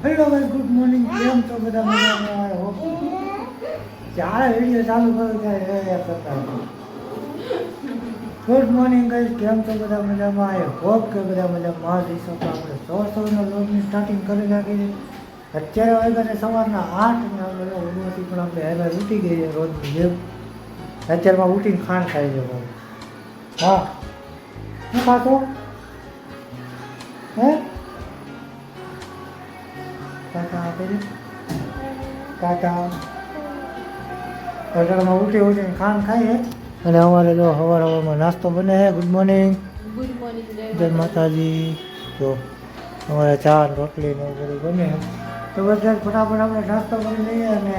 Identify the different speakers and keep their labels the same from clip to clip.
Speaker 1: Hello ભાઈ, good morning. કેમ છો બધા? મજામાં? હોપ ચાર વિડીયો ચાલુ કરો ત્યારે કરતા. ગુડ મોર્નિંગ ગાઈસ, કેમ છો બધા? મજામાં? આઈ હોપ કે બધા મજામાં જ હશો. તો આપણે 100નો લોગની સ્ટાર્ટિંગ કરી નાખી છે. અત્યારે વાગ્યા છે સવારના 8 ને આપણે ઉઠવાથી પણ આપણે હેલા ઉઠી ગઈ છે રોજની જેમ. અત્યારમાં ઉઠીને ખાંડ ખાઈ છે ભાઈ. હા, શું ખાતો હે? ટાટા આપે છે. ટાટા અત્યારમાં ઉઠીને ખાંડ ખાઈએ. અને અમારે જો સવારમાં નાસ્તો બને છે. Good morning.
Speaker 2: Good morning.
Speaker 1: જય માતાજી. તો અમારે ચા રોટલી ને એવું બધું બને. તો બધા ફટાફટ આપણે નાસ્તો કરી લઈએ અને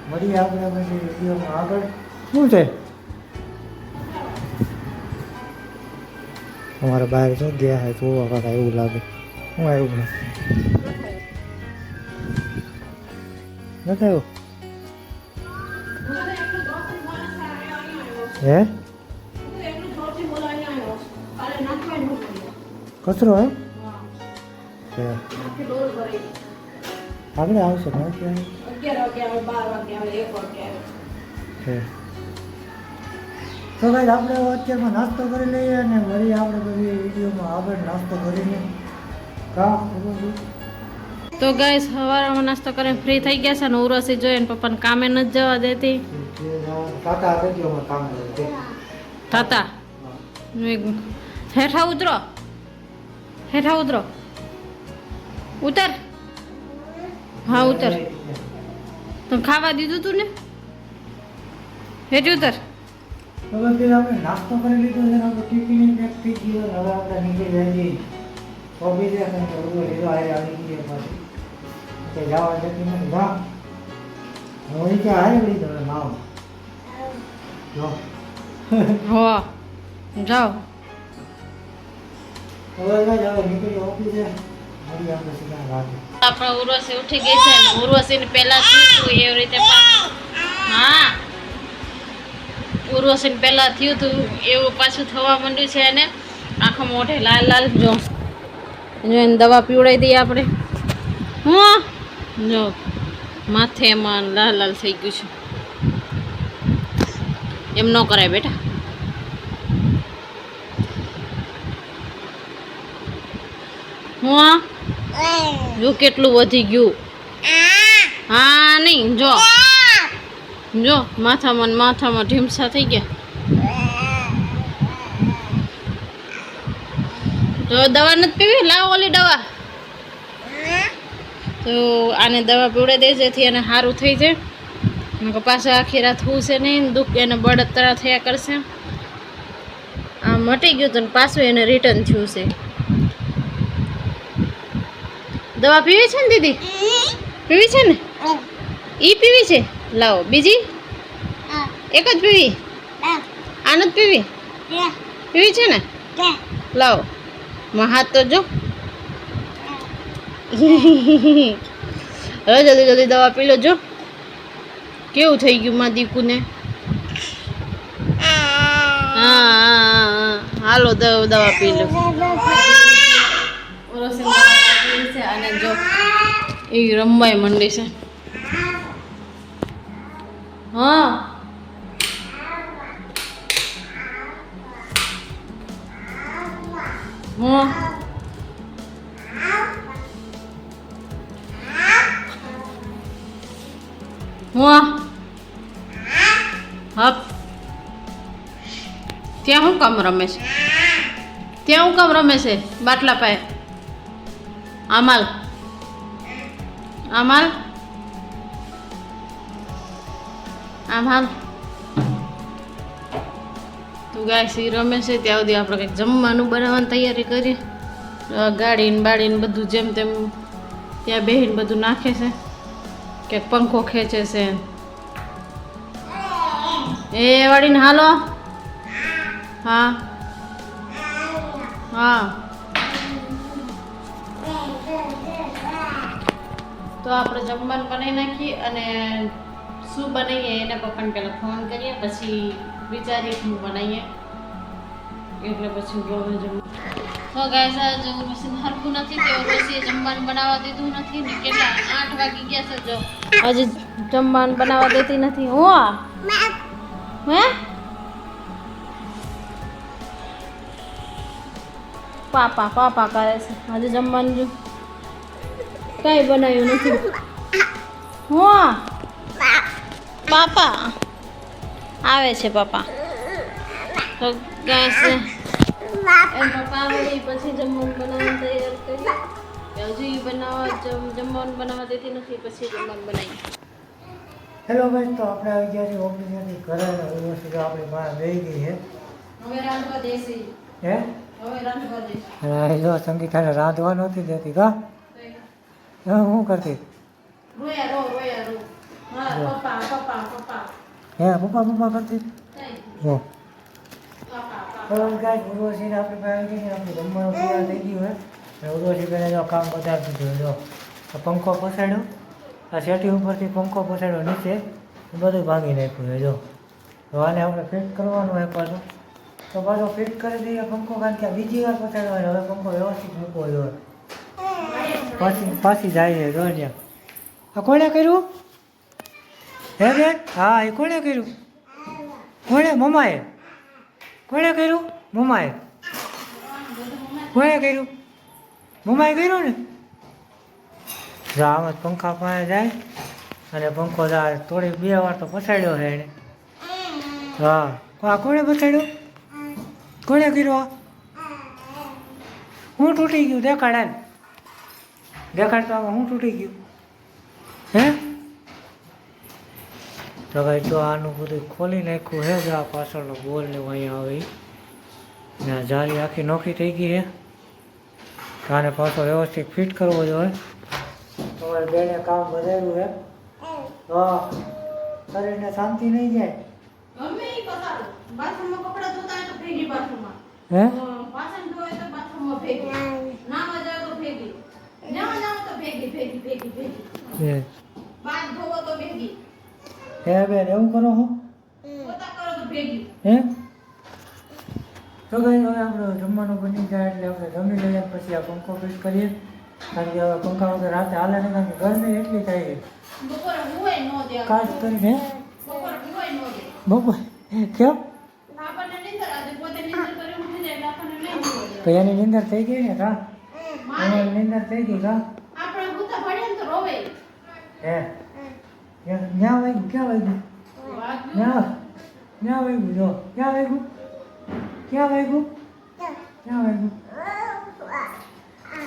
Speaker 1: મળીએ આપણે પછી વિડીયોમાં આગળ. શું છે અમારા બહાર છે ગયા હોય જોવા કાકા એવું લાગે. હું આવ્યું નથી આવ્યું હે કચરો હે આગળ આવશે ને તો ભાઈ આપણે અત્યારમાં નાસ્તો કરી લઈએ અને વળી આપણે બધી વિડીયોમાં આગળ નાસ્તો કરીને
Speaker 2: તો ગાઈસ સવારમાં નાસ્તો કરીને ફ્રી થઈ ગયા છે ને ઉર્વશી જોઈને પપ્પાને કામે નથી જવા દેતી. તાતા હેઠા ઉતરો, હેઠા ઉતરો, ઉતર. હા ઉતર. તો ખાવા દીધું તું ને, હેઠ ઉતર.
Speaker 1: હવે આપણે નાસ્તો કરી લીધો છે, આપણે ટિફિન પેક થઈ ગયો. હવે આપણે નીકળી જાય છીએ તો બીજા કંઈ લીધો આવી ગયો પાછી કે જવા જતી નથી. ના હું કે હારે લઈ તમે નાવ જો
Speaker 2: હો જાઓ.
Speaker 1: હવે નીકળી ઓફિસે મળી આપણે સીધા રાતે.
Speaker 2: આપણે ઉર્વશી ઉઠી ગઈ છે ને ઉર્વશીને પહેલા થયું હતું એવી રીતે હા ઉર્વશીને પહેલા થયું હતું એવું પાછું થવા માંડ્યું છે. અને આખા મોઢે લાલ લાલ જો એને દવા પીવડાવી દઈએ આપણે. હા જો માથે એમાં લાલ લાલ થઈ ગયું છે. એમ ન કરાય બેટા. હા જો કેટલું વધી ગયું. હા નહીં જો જો માથામાં ઢીમસા થઈ ગયા. તો દવા નથી પીવી, લાવ ઓલી દવા. તો આને દવા પીવડાવી દે જેથી એને સારું થઈ જાય. પાછું આખી રાત છે નહીં દુઃખ એને બળતરા થયા કરશે. આ મટી ગયું તો પાછું એને રિટર્ન થયું છે. દવા પીવી છે ને દીદી? પીવી છે ને? ઈ પીવી છે? લાવો બીજી એક જ પીવી? આ નથી પીવી? પીવી છે ને? લાવો હાથ તો જો. હવે જલ્દી જલ્દી દવા પી લો. જો કેવું થઈ ગયું માં દીકુને. હા હાલો દવા પી લો. અને જો એ રમવાય મંડી છે. હા હું હપ ત્યાં શું કામ રમે છે? ત્યાં શું કામ રમે છે બાટલા પાસે? આમાલ આમાલ આમાલ તું ગાય સી રમે છે ત્યાં સુધી આપણે કંઈક જમવાનું બનાવવાની તૈયારી કરીએ. ગાડીને બાડીને બધું જેમ તેમ ત્યાં બેહીને બધું નાખે છે. કે પંખો ખેંચે છે એ વાળીને હાલો. હા હા તો આપણે જમવાનું બનાવી નાખીએ અને શું બનાવીએ એને પપ્પાને પહેલાં ફોન કરીએ પછી વિચારીએ શું બનાવીએ એટલે પછી ગમે જમવું. તો ગાઈસ આજે ઉર્વશી હરખું નથી તે ઉર્વશીએ જમવાનું બનાવવા દીધું નથી ને કેટલા 8 વાગી ગયા છે જો હજી જમવાનું બનાવવા દેતી નથી હું હે પાપા પાપા કરે છે હજી જમવાનું જો કઈ બનાવ્યું નથી હું પાપા આવે છે પાપા તો ગાઈસ એમ પપ્પા આવે પછી જમવાનું બનાવવાનું તૈયાર કરીએ હજુ જમવાનું બનાવવા દેતી નથી પછી જમવાનું બનાવીએ
Speaker 1: હેલો ભાઈ, તો આપણે આવી ગયા છીએ ઓફિસેથી ઘરે અને ઉર્વશી તો આપણી પાસે બેસી ગઈ છે.
Speaker 2: હવે રાંધવા દેસી
Speaker 1: હે
Speaker 2: હવે રાંધવા દેસી
Speaker 1: અને જો સંગીતાને રાંધવા નહોતી દેતી કા શું કરતી
Speaker 2: રોયા રો હા પપ્પા પપ્પા પપ્પા
Speaker 1: હે પપ્પા પપ્પા કરતી જો ઉર્વશીને આપણી પાસે આવી ગઈ આપણે જમવાનું તૈયાર થઈ ગયું હોય અને ઉર્વશી પહેલાં જો કામ બતાવી દીધું જો આ પંખો પસાડ્યો આ સેટી ઉપરથી પંખો પસાડ્યો નીચે એ બધું ભાંગી નાખ્યું છે જો તો આને આપણે ફિટ કરવાનું હોય પાછું તો પાછો ફિટ કરી દઈએ પંખો કારણ કે બીજી વાર પસાડ્યો હોય હવે પંખો વ્યવસ્થિત મૂકવો જોઈએ પાછી જાય છે જો ત્યાં આ કોણે કર્યું હે બેન હા એ કોણે કર્યું કોણે મમ્માએ કોણે કર્યું મમ્માએ કોણે કર્યું મમ્માએ કર્યું ને જો આમ જ પંખા પાસે જાય અને પંખો જાય થોડી 2 વાર તો પછાડ્યો છે એને હા આ કોણે પછાડ્યો કોણે કર્યો આ હું તૂટી ગયું દેખાડ હાલ દેખાડ તો આમાં હું તૂટી ગયું હે તો ભાઈ તો આનું બધું ખોલી નાખ્યું છે જો આ પાછળનો બોલ ને અહીંયા આવે ને આ જાળી આખી નોખી થઈ ગઈ છે તો આને પાછો વ્યવસ્થિત ફિટ કરવો જોઈએ તમારે બેને કામ વધાર્યું છે હા શરીરને શાંતિ નહીં જાય
Speaker 2: ગમે ઈ પસારો બાથરૂમમાં કપડા ધોતા હોય તો ભેગી બાથરૂમમાં
Speaker 1: હે
Speaker 2: વાસણ ધોય તો બાથરૂમમાં ભેગી નાવા જાવ તો ભેગી નાવા જાવ તો ભેગી
Speaker 1: હે
Speaker 2: બાથ ધોવો તો ભેગી
Speaker 1: હે બેન એવું કરો હો
Speaker 2: પોતા કરો તો ભેગી
Speaker 1: હે તો ભાઈ હવે આપણે જમવાનું બની જાય એટલે આપણે જમી લઈએ પછી આ પંખો ફિટ કરીએ કારણ કે હવે પંખા વગર રાતે હાલે નહીં કારણ કે ગરમી એટલી થાય છે
Speaker 2: બપોરે હુંય નો દે
Speaker 1: ખાસ કરીને
Speaker 2: બપોરે હુંય નો દે
Speaker 1: બપોર કેમ
Speaker 2: આપણને નીંદર આવે પોતે નીંદર કરી ઉઠી જાય એટલે આપણને નહીં ઊંઘ
Speaker 1: તો એની નીંદર થઈ ગઈ ને કા
Speaker 2: મારે
Speaker 1: એની નીંદર થઈ ગઈ કા
Speaker 2: આપણે ભૂતા પડે ને તો રોવે
Speaker 1: હે ન્યા વાગ્યું ક્યાં વાગ્યું ન્યા વાગ્યું જો ક્યાં વાગ્યું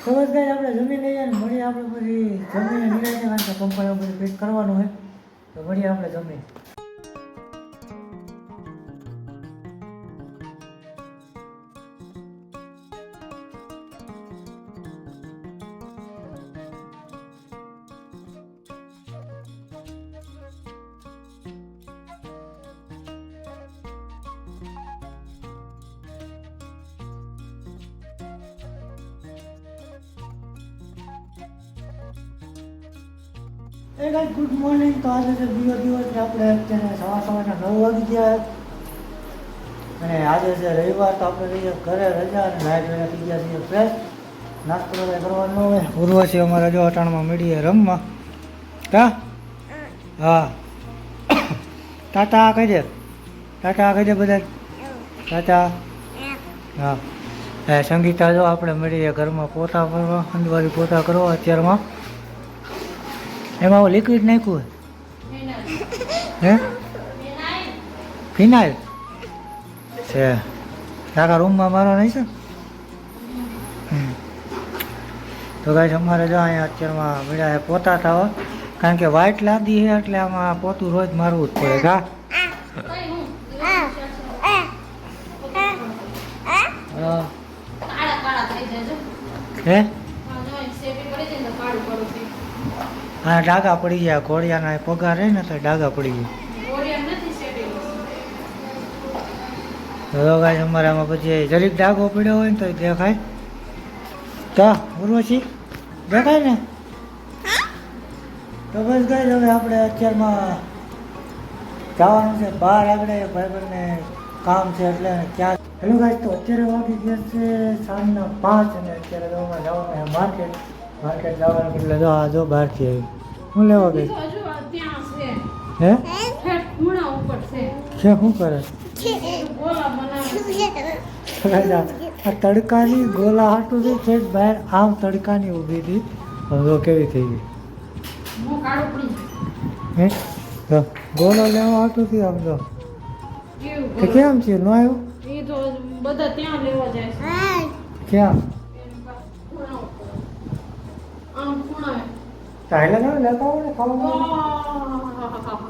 Speaker 1: તો બસ ગાય આપણે જમી લઈએ ને મળીએ આપણે પછી જમીને નિરાતે કારણ કે પંપાને બધું ફિટ કરવાનું હોય તો મળીએ આપણે જમી એ ગાઈસ ગુડ મોર્નિંગ તો આજે છે બીજો દિવસ છે આપણે અત્યારે સવારના 9 વાગી ગયા અને આજે છે રવિવાર તો આપણે રહીએ ઘરે રજા અને નાઈ ધોઈને થઈ ગયા છીએ ફ્રેશ નાસ્તો બધા કરવાનો હોય ઉર્વશી અમારા જો અટાણમાં મળીએ રમવા કા હા ટાટા કહી દે બધા ટાટા હા હે સંગીતા જો આપણે મળીએ ઘરમાં પોતા કરવા અંદરવાળી પોતા કરવા અત્યારમાં એમાં લિક્વિડ નાખ્યું હે ફિનાઇલ છે તારા રૂમમાં મારો નહીં છે તો ગાઈસ અમારે જો અહીંયા અત્યારમાં મળ્યા પોતા થવા કારણ કે વ્હાઈટ લાદી છે એટલે આમાં પોતું રોજ મારવું જ પડે કા હે હા ડાઘા પડી ગયા ઘોડિયાના પગાર રહે ને તો ડાઘા પડી ગયા તો ગાઈસ અમારે આમાં પછી જરીક ડાઘો પડ્યો હોય ને તો દેખાય તો ઉર્વશી દેખાય ને તો બસ ગાઈસ હવે આપણે અત્યારમાં જવાનું છે બહાર આપણે ભાઈબંધને કામ છે એટલે ક્યાં હેલો ગાઈસ, તો અત્યારે વાગી ગયા છે સાંજના 5 અને અત્યારે તો અમે જવાનું છે માર્કેટ જવાનું એટલે જો આ જો બહારથી આવી હું લેવા ગઈ
Speaker 2: ત્યાં છે
Speaker 1: હે
Speaker 2: ઠેઠ ખૂણા ઉપર છે
Speaker 1: છે શું કરે
Speaker 2: ગોલા બનાવે
Speaker 1: આ તડકાની ગોલા હાટું છે છેક બહાર આમ તડકાની ઊભી હતી હવે જો કેવી થઈ ગઈ
Speaker 2: હું કાળો પડી
Speaker 1: હે તો ગોલો લેવા હાટું થી આમ જો
Speaker 2: કેવું
Speaker 1: કે કેમ છે નો આવ્યો
Speaker 2: એ તો બધા ત્યાં લેવા જાય છે
Speaker 1: ક્યાં
Speaker 2: ખૂણા ઉપર આમ ખૂણા
Speaker 1: ચાલે ના લેતા હોય ને ખાવા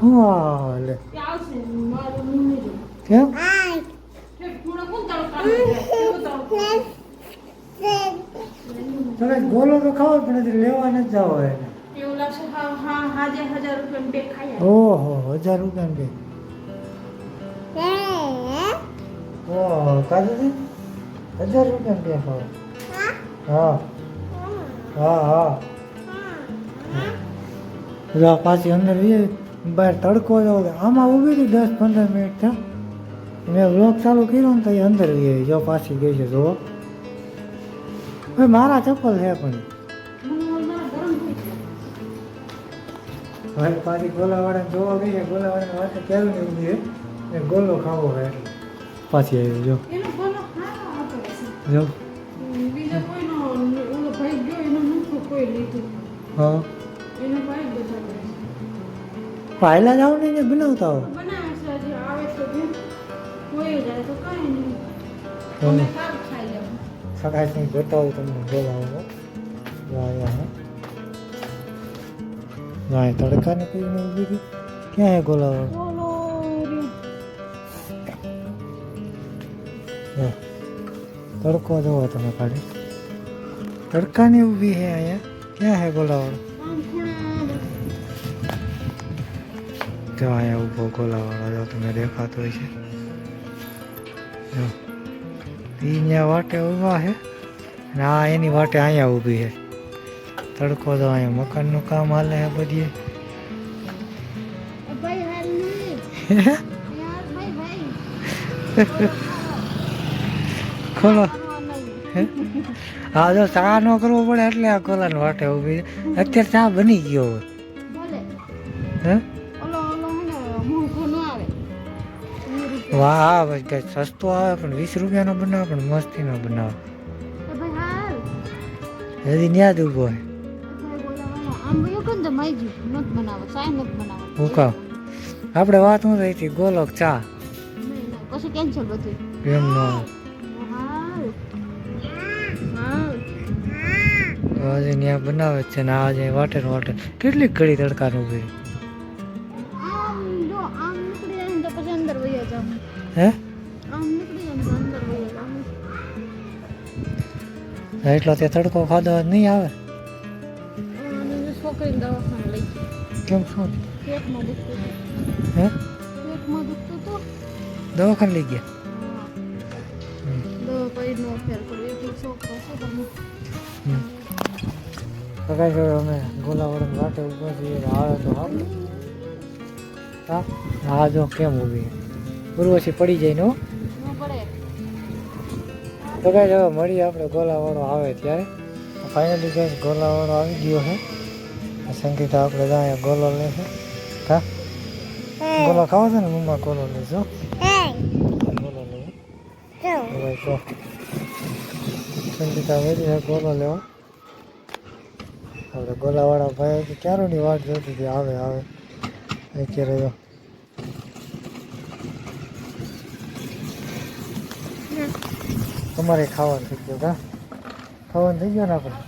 Speaker 1: હા લે
Speaker 2: ત્યાં આવશે મારું મમ્મી જો
Speaker 1: કેમ
Speaker 2: ઠેઠ ખૂણા કોણ તડકા કેવું તડકો
Speaker 1: તમે ગોલો તો ખાવો પણ હજી લેવા નથી જાવ એને
Speaker 2: એવું લાગશે હા હા હાજે 1000 રૂપિયા બે ખાયા
Speaker 1: ઓહો 1000 રૂપિયા બે ઓહો કાજુ 1000 રૂપિયા બે ખાવ હા હા હા જા પાછી અંદર બહાર તડકો જો આમાં ઊભી હતી 10-15 મિનિટ થયા મેં વ્લોગ ચાલુ કર્યો ને તો એ અંદર જો પાછી ગઈ છે જુઓ ભાઈ મારા ચપ્પલ છે પણ હવે પાછી ગોલાવાળાને જોવા ગઈ છે ગોલાવાળાને વાતે કેવું ને ઊભી છે ગોલો ખાવો હોય એટલે પાછી આવી જો
Speaker 2: એનો ગોલો ખાવા આપે છે
Speaker 1: જો
Speaker 2: બીજા કોઈનો ઓલો ભાઈ ગયો એનો નહોતું કોઈ લીધું
Speaker 1: હા
Speaker 2: એનો ભાઈ બધા લે છે.
Speaker 1: પહેલા જાવ ને એને બનાવતા હો
Speaker 2: બનાવે છે હજી આવે તો બેન કોઈ જાય તો કાંઈ નહીં
Speaker 1: હમ.
Speaker 2: અમે સારું ખાઈ લેવું
Speaker 1: સકાશની બતાવું તમને બોલાવો અહીંયા ના તડકાને પીને ઊભી હતી ક્યાં હે ગોલાવાળો
Speaker 2: બોલો
Speaker 1: જો, તડકો જોવો તમે કાઢી તડકાની ઊભી હે અહીંયા ક્યાં હે ગોલાવાળો
Speaker 2: આમ ખૂણા
Speaker 1: જો અહીંયા ઊભો ગોલાવાળો જો તમે દેખાતો હોય છે જો અહીંયા વાટે ઊભા છે અને આ એની વાટે અહીંયા ઊભી છે તડકો તો અહીંયા મકાનનું કામ હાલે છે બધીએ
Speaker 2: ભાઈ હાલ નહીં યાર ભાઈ
Speaker 1: ખોલો
Speaker 2: કરવાના
Speaker 1: હે? હા જો ચા ન કરવો પડે એટલે આ ગોલાની વાટે ઊભી છે અત્યારે ચા બની ગયો હોય
Speaker 2: ભલે
Speaker 1: હે
Speaker 2: ઓલો ઓલો હે ને મોંઘો ન આવે 20 રૂપિયા
Speaker 1: વાહ હા બસ કંઈ સસ્તો આવે પણ 20 રૂપિયાનો બનાવે પણ મસ્તીનો બનાવે
Speaker 2: ભાઈ હાલ
Speaker 1: હજી ન્યા જ ઊભો હોય
Speaker 2: ભાઈ બોલાવાના આમ ભયો કન તો માઈ ગયું નત બનાવો ચાય નત બનાવો
Speaker 1: હું કહું આપણે વાત શું રહી હતી ગોલોક ચા
Speaker 2: નહીં પછી કેન્સલ બધું
Speaker 1: એમ નો
Speaker 2: હાલ હાલ
Speaker 1: હજી ન્યા બનાવે જ છે ને આજે વાટે ને વાટે કેટલી ઘડી તડકાની ઊભી રહી.
Speaker 2: આમ જો આમ નીકળી જાય ને તો પછી અંદર વહી જાવ
Speaker 1: હે
Speaker 2: આમ નીકળી જાય ને તો અંદર વહી જાવ
Speaker 1: એટલો તે તડકો ખાધો જ નહીં આવે
Speaker 2: અને છોકરીને દવાખાને લઈ ગઈ
Speaker 1: કેમ શું
Speaker 2: પેટમાં દુખતું હતું
Speaker 1: હે
Speaker 2: પેટમાં દુખતું હતું
Speaker 1: દવાખાને લઈ ગયા
Speaker 2: દવા પડી નો ફેર કર્યો એક છોકરો છે તમે
Speaker 1: તો કાંઈ હવે અમે ગોલાવાળાની વાટે ઊભા છીએ આવે તો સારું હા હા જો કેમ ઊભી ઉર્વશી પડી જાય ને હો
Speaker 2: ન પડે
Speaker 1: તો કાંઈ હવે મળીએ આપણે ગોલાવાળો આવે ત્યારે ફાઇનલી કાંઈ ગોલાવાળો આવી ગયો છે સંગીતા આપણે ત્યાં ગોલો લેશે હા ગોલો ખાવો છે ને મમ્મા ગોલો લેજો ગોલો લેવો ભાઈ તો સંગીતા વેરી છે ગોલો લેવા આપણે ગોલાવાળા ભાઈ હજી ક્યારોની વાટ જોતી હતી આવે આવે અત્યારે જો તમારે ખાવાનું થઈ ગયું કા ખાવાનું થઈ ગયું ને આપણે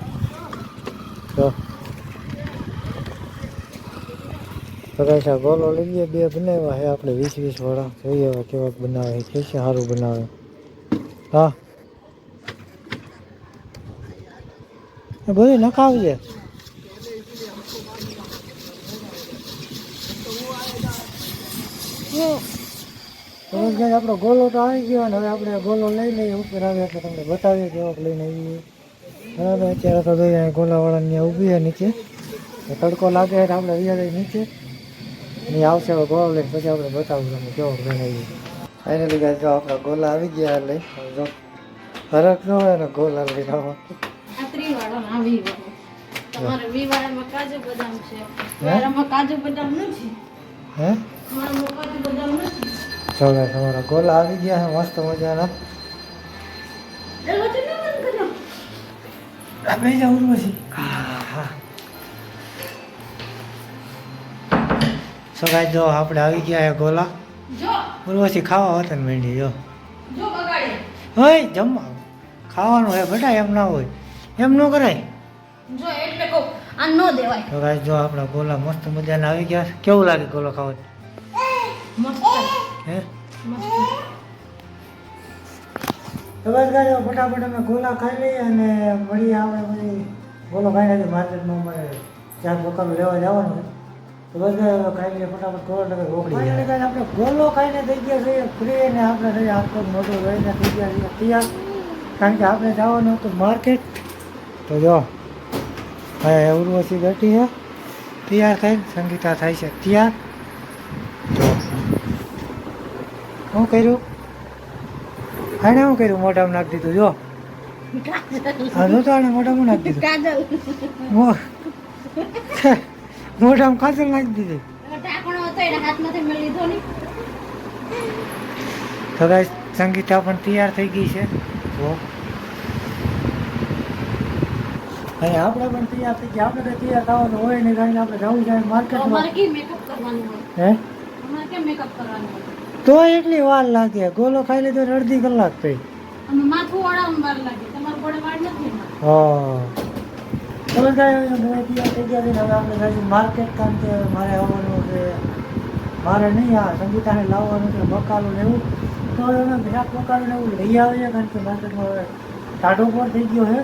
Speaker 1: તો કાંઈ ગોલો લઈ લઈએ બે બનાવ્યા છે આપણે 20-20 વાળા જોઈએ હવે કેવાક બનાવે છે સારું બનાવે હા એ બધું નખાવજે આપણો ગોલો તો આવી ગયો ને હવે આપણે ગોલો લઈ લઈએ ઉપર આવે એટલે તમને બતાવીએ કેવાક લઈને આવીએ બરાબર અત્યારે તો જોઈએ ગોલાવાળાની ઊભી છે નીચે તડકો લાગે એટલે આપણે અહીંયા નીચે ને આવશે હવે ગોળો લઈને પછી આપણે બતાવું તમને કેવો બનાવીએ ફાઇનલી ગાઈસ જો આપણા ગોલા આવી ગયા લઈ જો ફરક ન હોય ને ગોલા લઈને આવો
Speaker 2: આ 3 વાળો ને આ 20 વાળો. તમારે 20 વાળામાં કાજુ બદામ છે. વાળામાં કાજુ બદામ નથી.
Speaker 1: હે
Speaker 2: મારામાં કાજુ બદામ નથી.
Speaker 1: ચાલો તમારા ગોલા આવી ગયા છે મસ્ત મજાના.
Speaker 2: દરવાજો ન બંધ કરો.
Speaker 1: આ બે જાઉં પછી હા સો ગાઈસ જો આપણે આવી ગયા છે ગોલા.
Speaker 2: જો
Speaker 1: ઉર્વશી ખાવા હોત ને માંડી જો
Speaker 2: જો બગાડે.
Speaker 1: હોય જમવા ખાવાનું હે બેટા એમ ના હોય એમ ન કરાય.
Speaker 2: જો એટલે કહું આ ન દેવાય.
Speaker 1: તો ગાઈસ જો આપણા ગોલા મસ્ત મજાના આવી ગયા. કેવું લાગે ગોલો ખાવા?
Speaker 2: મસ્ત
Speaker 1: હે
Speaker 2: મસ્ત.
Speaker 1: તો બસ ગાઈસ ફટાફટ અમે ગોલા ખાઈ લઈએ અને મળીએ આપણે પછી ગોલો ખાઈ નાખીએ માર્કેટમાં અમારે ચાર બકાલું લેવા જવાનું છે. તો બસ ગાઈસ ખાઈ લઈએ ફટાફટ ગોલો નકર રોકડી જાય. ગાઈસ આપણે ગોલો ખાઈને થઈ ગયા છીએ ફ્રી અને આપણે થઈ આખો મોટો રહીને થઈ ગયા છીએ તૈયાર કારણ કે આપણે જવાનું હતું માર્કેટ. તો જો હા ઉર્વશી બેઠી છે તૈયાર થઈને સંગીતા થાય છે તૈયાર. તો શું કર્યું આને શું કર્યું મોઢામાં નાખી દીધું જો હા જો તો આને મોઢામાં નાખી દીધું
Speaker 2: કાજલ.
Speaker 1: મોઢામાં કાજલ નાખી દીધી.
Speaker 2: ઢાંકણો હતો એને હાથમાંથી મેં લીધો નહીં.
Speaker 1: તો ગાઈસ સંગીતા પણ તૈયાર થઈ ગઈ છે જો અને આપણે પણ તૈયાર થઈ ગયા. આપણે તો તૈયાર થવાનું હોય ને કારણ કે આપણે જવું જાય
Speaker 2: અમારે
Speaker 1: માર્કેટમાં.
Speaker 2: કેમ મેકઅપ કરવાનું હોય?
Speaker 1: હે
Speaker 2: અમારે કેમ મેકઅપ કરવાનું હોય?
Speaker 1: તો એટલી વાર લાગે ગોલો ખાઈ લીધો ને અડધી કલાક થઈ.
Speaker 2: અમે માથું વાળામાં વાર લાગે. તમારું ગોળે વાળ નથી એમાં.
Speaker 1: હા તો બધા તૈયાર થઈ ગયા છે ને હવે આપણે જઈશું માર્કેટ કારણ કે મારે આવવાનું છે. મારે નહીં આ સંગીતાને લાવવાનું છે બકાલું ને એવું. તો હવે અમે શાક બકાલું ને એવું લઈ આવીએ કારણ કે માર્કેટમાં હવે ટાઢો પર થઈ ગયો છે.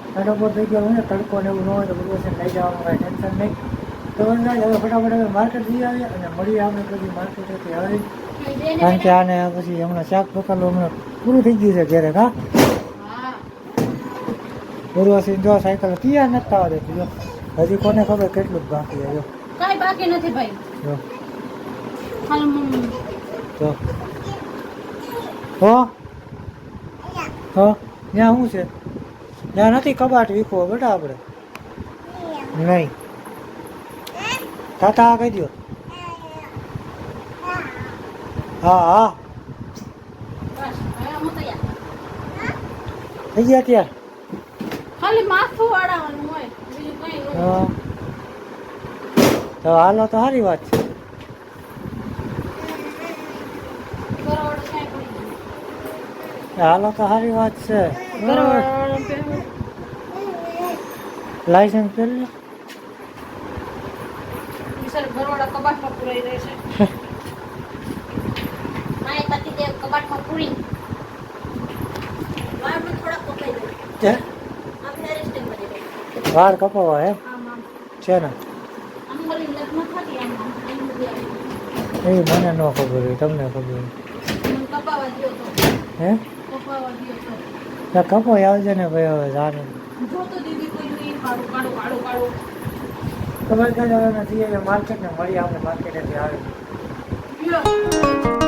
Speaker 1: ટાઢો પર થઈ ગયો હોય ને તડકો ને એવું ન હોય તો બધું છે લઈ જવાનું કાંઈ ટેન્શન નહીં. તો બધા હવે ફટાફટ હવે માર્કેટ જઈ આવીએ અને મળીએ આપણે પછી માર્કેટેથી આવી કારણ કે આને પછી હમણાં શાક બકાલું હમણાં પૂરું થઈ ગયું છે ઘેરે હા
Speaker 2: હા.
Speaker 1: ઉર્વશી જો સાયકલ તૈયાર નથી થવા દેતી જો હજી કોને ખબર કેટલું જ બાકી છે જો
Speaker 2: કાંઈ બાકી નથી ભાઈ.
Speaker 1: જો
Speaker 2: હાલ મમ્મી.
Speaker 1: તો હો હો ત્યાં શું છે ત્યાં નથી કબાટ વીખવો બેટા આપણે નહીં તાતા આ કહી દો હા હા
Speaker 2: બસ હવે આમ તૈયાર.
Speaker 1: થઈ ગયા ત્યાં
Speaker 2: ખાલી માથું વાળવાનું હોય બીજું કંઈ ન હોય.
Speaker 1: હા તો હાલો તો સારી વાત છે.
Speaker 2: ગરોળ કાંઈ પડી ગયું.
Speaker 1: હાલો તો સારી વાત છે.
Speaker 2: ગરોળ પહેરવું.
Speaker 1: લાયસન્સ કરી લે
Speaker 2: બિચારા ગરોળા કબાટમાં પુરાઈ રહેશે. મારે પતિદેવ કબાટમાં પૂરી. વાળમાં થોડા કપાઈ દઉં.
Speaker 1: હે?
Speaker 2: આપણે રેસ્ટિંગ કરી દઉં.
Speaker 1: વાળ કપાવા એમ
Speaker 2: આમ આમ.
Speaker 1: છે ને
Speaker 2: આમ બોલી લગ્ન થતી આમ આમ. આમ બધી આવી.
Speaker 1: એ મને ન ખબર હોય તમને ખબર હોય
Speaker 2: મને કપાવા દ્યો તો.
Speaker 1: હે
Speaker 2: કપાવા દ્યો તો.
Speaker 1: ત્યાં કપોય આવજે ને ભાઈ હવે જાને
Speaker 2: જો તો દીદી કોઈ નહીં કાળું કાળું કાળું કાળું.
Speaker 1: ખબર કાંઈ હવે નથી માર્કેટને મળી આપણે માર્કેટેથી આવે
Speaker 2: લ્યો.